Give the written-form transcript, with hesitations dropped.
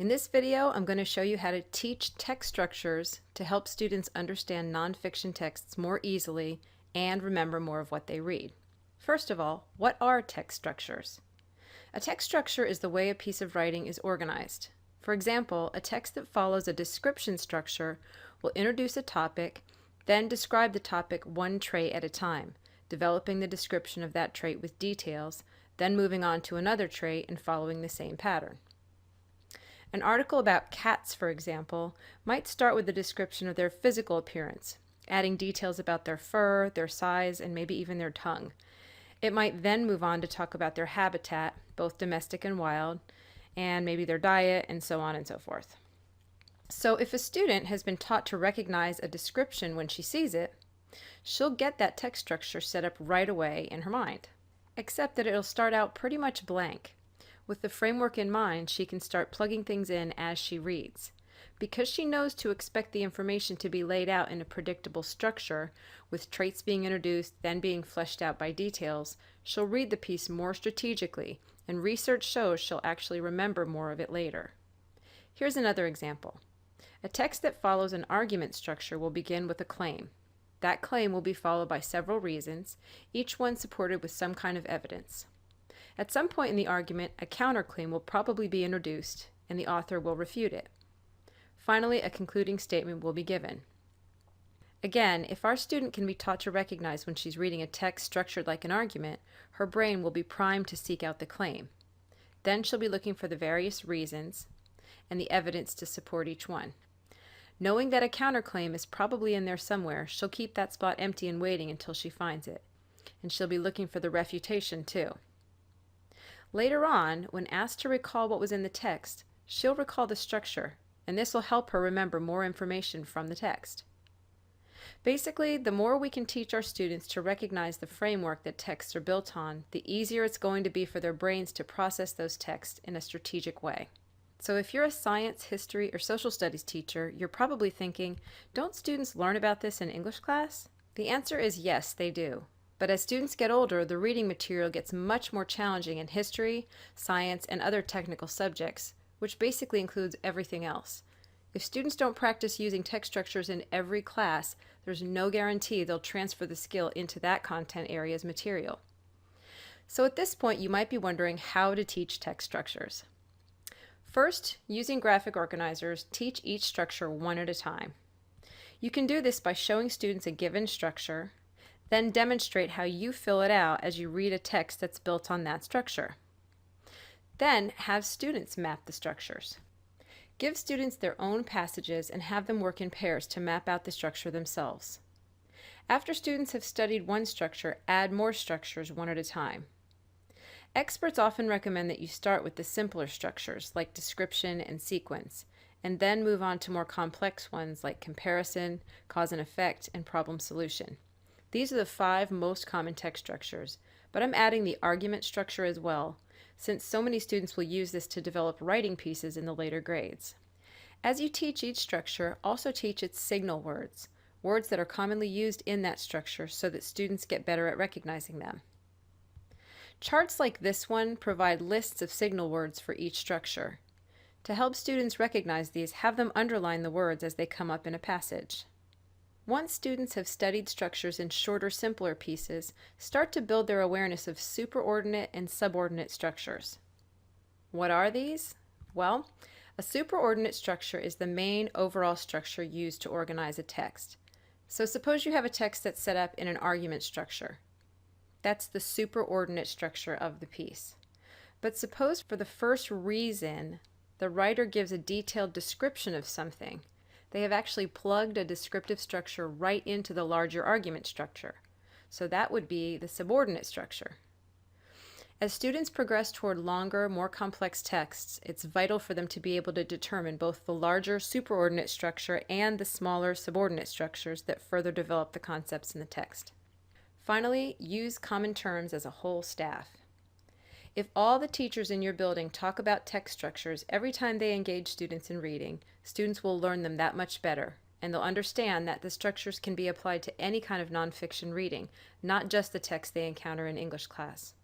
In this video, I'm going to show you how to teach text structures to help students understand nonfiction texts more easily and remember more of what they read. First of all, what are text structures? A text structure is the way a piece of writing is organized. For example, a text that follows a description structure will introduce a topic, then describe the topic one trait at a time, developing the description of that trait with details, then moving on to another trait and following the same pattern. An article about cats, for example, might start with a description of their physical appearance, adding details about their fur, their size, and maybe even their tongue. It might then move on to talk about their habitat, both domestic and wild, and maybe their diet, and so on and so forth. So if a student has been taught to recognize a description when she sees it, she'll get that text structure set up right away in her mind, except that it'll start out pretty much blank. With the framework in mind, she can start plugging things in as she reads. Because she knows to expect the information to be laid out in a predictable structure, with traits being introduced, then being fleshed out by details, she'll read the piece more strategically, and research shows she'll actually remember more of it later. Here's another example. A text that follows an argument structure will begin with a claim. That claim will be followed by several reasons, each one supported with some kind of evidence. At some point in the argument, a counterclaim will probably be introduced, and the author will refute it. Finally, a concluding statement will be given. Again, if our student can be taught to recognize when she's reading a text structured like an argument, her brain will be primed to seek out the claim. Then she'll be looking for the various reasons and the evidence to support each one. Knowing that a counterclaim is probably in there somewhere, she'll keep that spot empty and waiting until she finds it. And she'll be looking for the refutation too. Later on, when asked to recall what was in the text, she'll recall the structure, and this will help her remember more information from the text. Basically, the more we can teach our students to recognize the framework that texts are built on, the easier it's going to be for their brains to process those texts in a strategic way. So if you're a science, history, or social studies teacher, you're probably thinking, don't students learn about this in English class? The answer is yes, they do. But as students get older, the reading material gets much more challenging in history, science, and other technical subjects, which basically includes everything else. If students don't practice using text structures in every class, there's no guarantee they'll transfer the skill into that content area's material. So at this point, you might be wondering how to teach text structures. First, using graphic organizers, teach each structure one at a time. You can do this by showing students a given structure, then demonstrate how you fill it out as you read a text that's built on that structure. Then have students map the structures. Give students their own passages and have them work in pairs to map out the structure themselves. After students have studied one structure, add more structures one at a time. Experts often recommend that you start with the simpler structures like description and sequence, and then move on to more complex ones like comparison, cause and effect, and problem solution. These are the 5 most common text structures, but I'm adding the argument structure as well, since so many students will use this to develop writing pieces in the later grades. As you teach each structure, also teach its signal words, words that are commonly used in that structure so that students get better at recognizing them. Charts like this one provide lists of signal words for each structure. To help students recognize these, have them underline the words as they come up in a passage. Once students have studied structures in shorter, simpler pieces, start to build their awareness of superordinate and subordinate structures. What are these? Well, a superordinate structure is the main overall structure used to organize a text. So suppose you have a text that's set up in an argument structure. That's the superordinate structure of the piece. But suppose for the first reason, the writer gives a detailed description of something. They have actually plugged a descriptive structure right into the larger argument structure. So that would be the subordinate structure. As students progress toward longer, more complex texts, it's vital for them to be able to determine both the larger superordinate structure and the smaller subordinate structures that further develop the concepts in the text. Finally, use common terms as a whole staff. If all the teachers in your building talk about text structures every time they engage students in reading, students will learn them that much better, and they'll understand that the structures can be applied to any kind of nonfiction reading, not just the text they encounter in English class.